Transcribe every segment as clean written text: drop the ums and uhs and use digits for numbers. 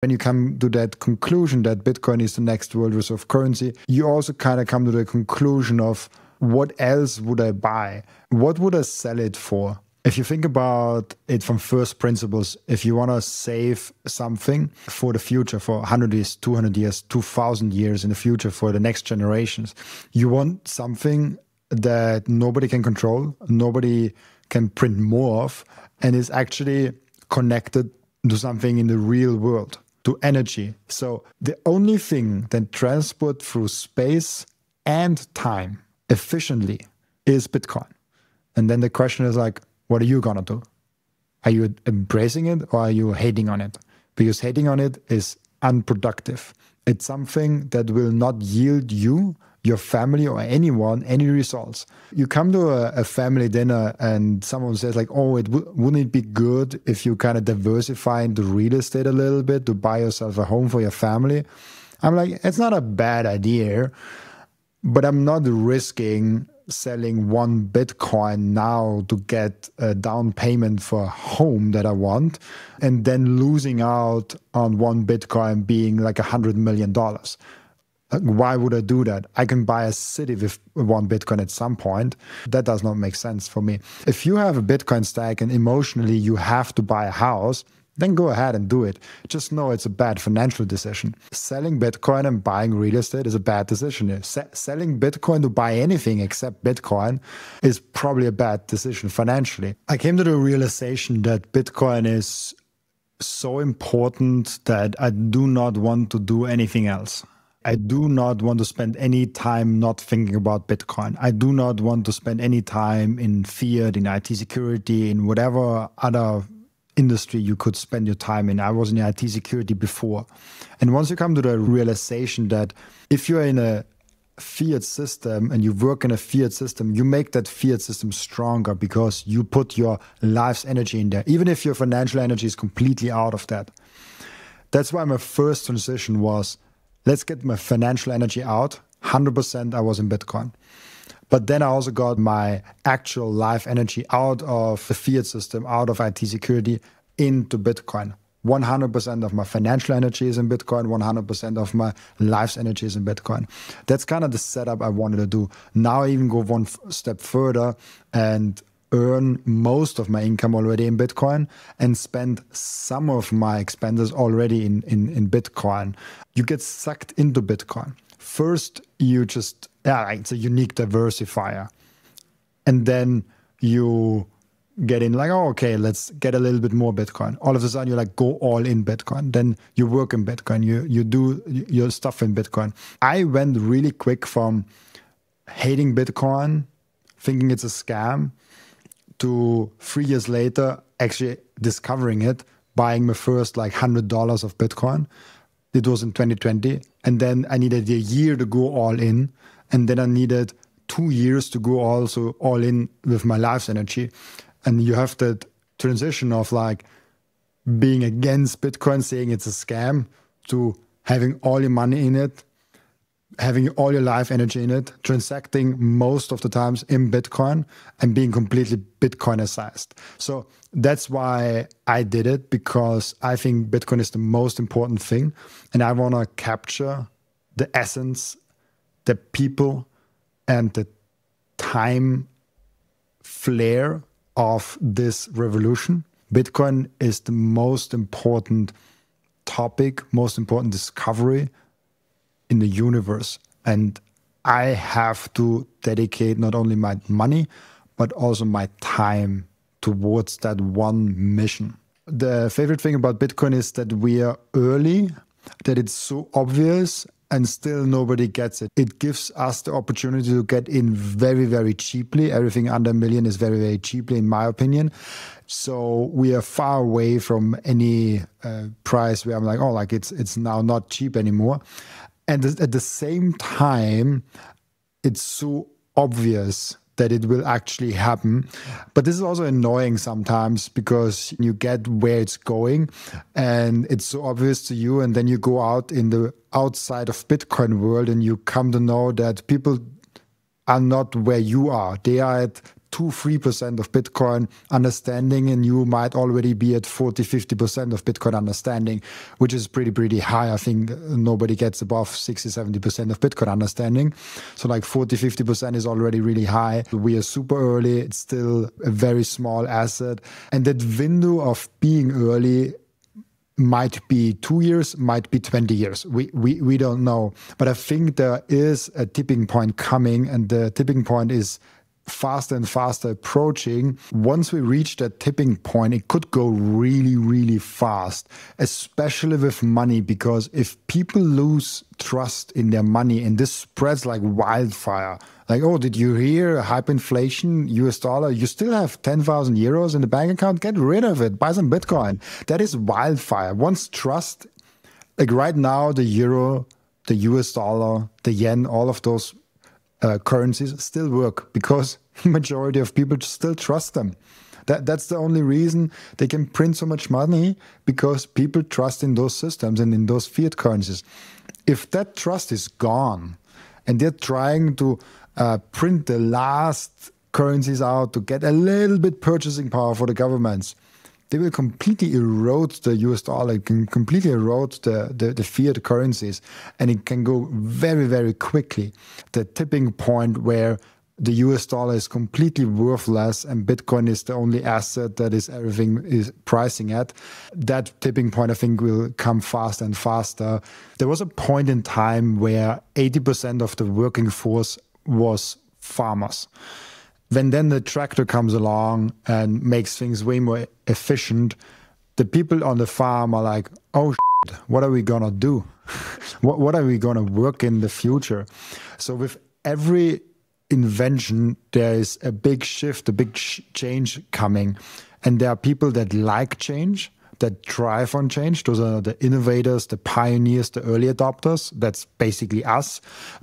When you come to that conclusion that Bitcoin is the next world reserve currency, you also kind of come to the conclusion of what else would I buy? What would I sell it for? If you think about it from first principles, if you want to save something for the future, for 100 years, 200 years, 2,000 years in the future, for the next generations, you want something that nobody can control, nobody can print more of, and is actually connected to something in the real world, to energy. So the only thing that transport through space and time efficiently is Bitcoin. And then the question is like, what are you going to do? Are you embracing it or are you hating on it? Because hating on it is unproductive. It's something that will not yield you, your family, or anyone any results. You come to a family dinner and someone says like, oh, wouldn't it be good if you kind of diversify into real estate a little bit to buy yourself a home for your family? I'm like, it's not a bad idea, but I'm not risking selling one Bitcoin now to get a down payment for a home that I want and then losing out on one Bitcoin being like $100 million. Why would I do that? I can buy a city with one Bitcoin at some point. That does not make sense for me. If you have a Bitcoin stack and emotionally you have to buy a house, then go ahead and do it. Just know it's a bad financial decision. Selling Bitcoin and buying real estate is a bad decision. Selling Bitcoin to buy anything except Bitcoin is probably a bad decision financially. I came to the realization that Bitcoin is so important that I do not want to do anything else. I do not want to spend any time not thinking about Bitcoin. I do not want to spend any time in fiat, in IT security, in whatever other industry you could spend your time in. I was in IT security before. And once you come to the realization that if you're in a fiat system and you work in a fiat system, you make that fiat system stronger because you put your life's energy in there, even if your financial energy is completely out of that. That's why my first transition was, let's get my financial energy out. 100% I was in Bitcoin. But then I also got my actual life energy out of the fiat system, out of IT security, into Bitcoin. 100% of my financial energy is in Bitcoin. 100% of my life's energy is in Bitcoin. That's kind of the setup I wanted to do. Now I even go one step further and earn most of my income already in Bitcoin and spend some of my expenses already in Bitcoin. You get sucked into Bitcoin. First, you just, it's a unique diversifier. And then you get in like, oh, okay, let's get a little bit more Bitcoin. All of a sudden, you like go all in Bitcoin. Then you work in Bitcoin. You do your stuff in Bitcoin. I went really quick from hating Bitcoin, thinking it's a scam, to 3 years later actually discovering it, buying my first like $100 of Bitcoin. It was in 2020. And then I needed a year to go all in. And then I needed 2 years to go also all in with my life's energy. And you have that transition of like being against Bitcoin, saying it's a scam, to having all your money in it, having all your life energy in it, transacting most of the times in Bitcoin and being completely Bitcoinicized. So that's why I did it, because I think Bitcoin is the most important thing. And I want to capture the essence, the people, and the time flair of this revolution. Bitcoin is the most important topic, most important discovery in the universe. And I have to dedicate not only my money, but also my time towards that one mission. The favorite thing about Bitcoin is that we are early, that it's so obvious, and still nobody gets it. It gives us the opportunity to get in very, very cheaply. Everything under $1 million is very, very cheaply, in my opinion. So we are far away from any price where I'm like, oh, like it's now not cheap anymore. And at the same time, it's so obvious that it will actually happen. But this is also annoying sometimes, because you get where it's going and it's so obvious to you. And then you go out in the outside of Bitcoin world and you come to know that people are not where you are. They are at 2-3% of Bitcoin understanding, and you might already be at 40-50% of Bitcoin understanding, which is pretty high. I think nobody gets above 60-70% of Bitcoin understanding. So like 40-50% is already really high. We are super early. It's still a very small asset. And that window of being early might be 2 years, might be 20 years. We don't know. But I think there is a tipping point coming, and the tipping point is faster and faster approaching. Once we reach that tipping point, it could go really fast, especially with money, because if people lose trust in their money, and this spreads like wildfire, like, oh, did you hear hyperinflation, US dollar? You still have 10,000 euros in the bank account? Get rid of it. Buy some Bitcoin. That is wildfire. Once trust, like right now, the euro, the US dollar, the yen, all of those currencies still work because majority of people still trust them. That's the only reason they can print so much money, because people trust in those systems and in those fiat currencies. If that trust is gone and they're trying to print the last currencies out to get a little bit purchasing power for the governments, they will completely erode the US dollar, it can completely erode the fiat currencies, and it can go very quickly. The tipping point where the US dollar is completely worthless and Bitcoin is the only asset that is everything is pricing at, that tipping point, I think, will come faster and faster. There was a point in time where 80% of the working force was farmers. When then the tractor comes along and makes things way more efficient, the people on the farm are like, oh, shit, what are we going to do? What are we going to work in the future? So with every invention, there is a big shift, a big change coming. And there are people that like change, that thrive on change. Those are the innovators, the pioneers, the early adopters. That's basically us,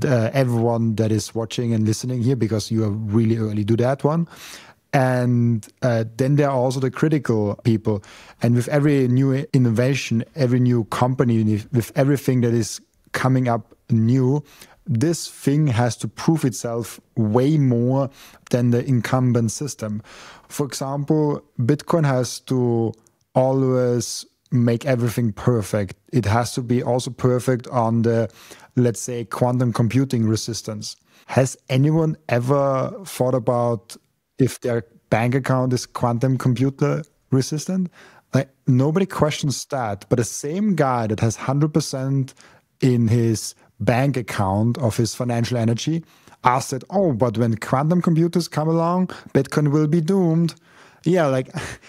everyone that is watching and listening here, because you are really early to that one. And then there are also the critical people. And with every new innovation, every new company, with everything that is coming up new, this thing has to prove itself way more than the incumbent system. For example, Bitcoin has to always make everything perfect. It has to be also perfect on the, let's say, quantum computing resistance. Has anyone ever thought about if their bank account is quantum computer resistant? Like, nobody questions that. But the same guy that has 100% in his bank account of his financial energy asked that, oh, but when quantum computers come along, Bitcoin will be doomed. Yeah, like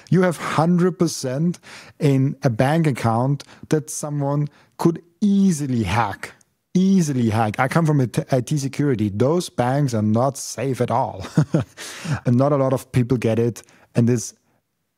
you have 100% in a bank account that someone could easily hack. I come from IT security. Those banks are not safe at all. And not a lot of people get it. And this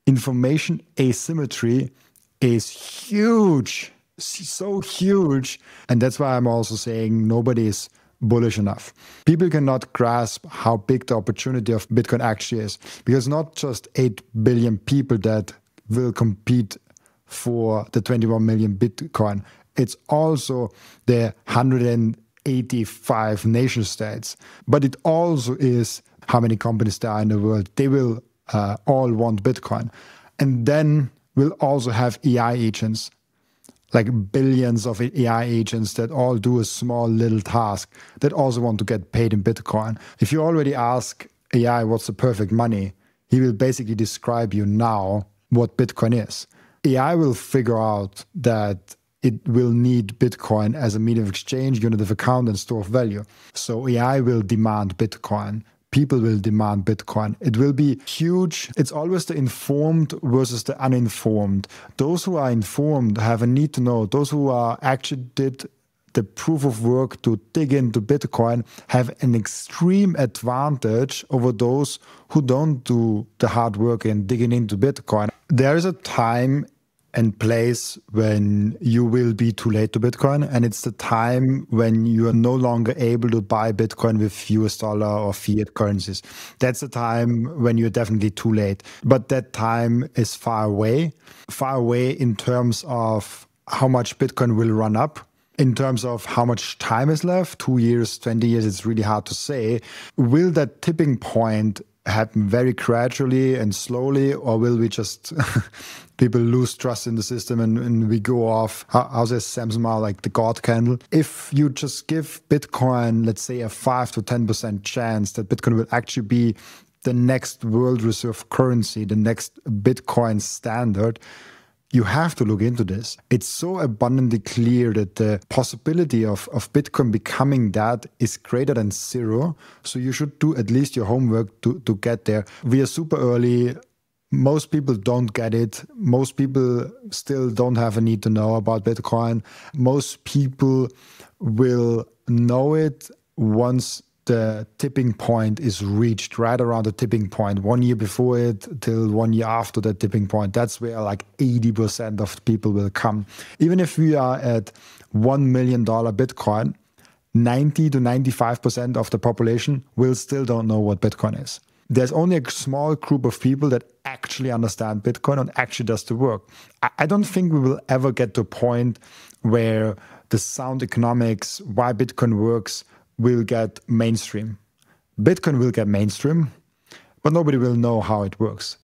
information asymmetry is huge, so huge. And that's why I'm also saying nobody is bullish enough. People cannot grasp how big the opportunity of Bitcoin actually is, because not just 8 billion people that will compete for the 21 million Bitcoin, it's also the 185 nation states. But it also is how many companies there are in the world. They will all want Bitcoin. And then we'll also have AI agents, like billions of AI agents that all do a small little task that also want to get paid in Bitcoin. If you already ask AI what's the perfect money, he will basically describe you now what Bitcoin is. AI will figure out that it will need Bitcoin as a medium of exchange, unit of account, and store of value. So AI will demand Bitcoin. People will demand Bitcoin. It will be huge. It's always the informed versus the uninformed. Those who are informed have a need to know. Those who are actually did the proof of work to dig into Bitcoin have an extreme advantage over those who don't do the hard work in digging into Bitcoin. There is a time and place when you will be too late to Bitcoin, and it's the time when you are no longer able to buy Bitcoin with US dollar or fiat currencies. That's the time when you're definitely too late. But that time is far away in terms of how much Bitcoin will run up. In terms of how much time is left, 2 years, 20 years, it's really hard to say. Will that tipping point happen very gradually and slowly, or will we just people lose trust in the system and we go off? How says Samson Mower, like the God candle? If you just give Bitcoin, let's say, a 5 to 10% chance that Bitcoin will actually be the next world reserve currency, the next Bitcoin standard, you have to look into this. It's so abundantly clear that the possibility of Bitcoin becoming that is greater than zero. So you should do at least your homework to get there. We are super early. Most people don't get it. Most people still don't have a need to know about Bitcoin. Most people will know it once the tipping point is reached, right around the tipping point, 1 year before it till 1 year after the tipping point. That's where like 80% of people will come. Even if we are at $1 million Bitcoin, 90 to 95% of the population will still don't know what Bitcoin is. There's only a small group of people that actually understand Bitcoin and actually does the work. I don't think we will ever get to a point where the sound economics, why Bitcoin works, will get mainstream. Bitcoin will get mainstream, but nobody will know how it works.